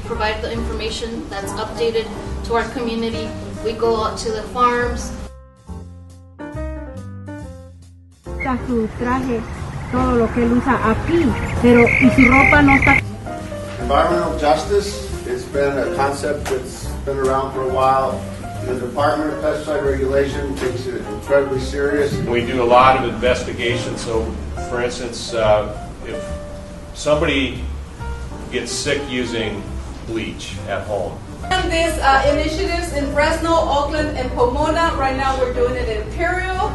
provide the information that's updated to our community. We go out to the farms. Su traje, todo lo que él usa aquí, pero y su ropa no está. Environmental justice has been a concept that's been around for a while. The Department of Pesticide Regulation takes it incredibly serious. We do a lot of investigations. So, for instance, if somebody gets sick using bleach at home. And these initiatives in Fresno, Oakland, and Pomona. Right now we're doing it in Imperial.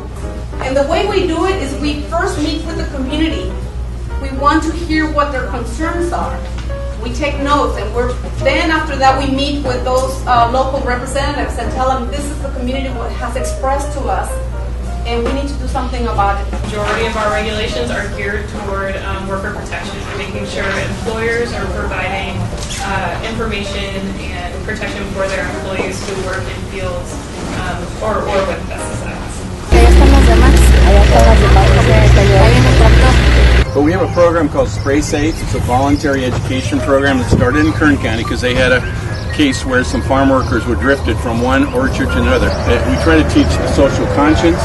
And the way we do it is we first meet with the community. We want to hear what their concerns are. We take notes, and then after that we meet with those local representatives and tell them this is the community what has expressed to us, and we need to do something about it. The majority of our regulations are geared toward worker protection, making sure employers are providing information and protection for their employees who work in fields or with pesticides. But we have a program called Spray Safe. It's a voluntary education program that started in Kern County because they had a case where some farm workers were drifted from one orchard to another. We try to teach social conscience,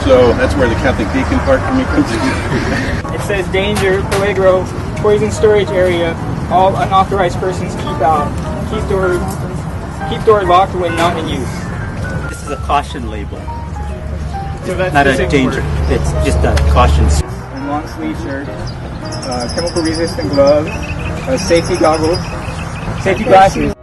so that's where the Catholic deacon part for me comes in. It says danger, peligro, poison storage area, all unauthorized persons keep out. Keep door locked when not in use. This is a caution label. So that's not a danger, it's just a caution. Long sleeve shirt, chemical resistant gloves, safety goggles, safety glasses.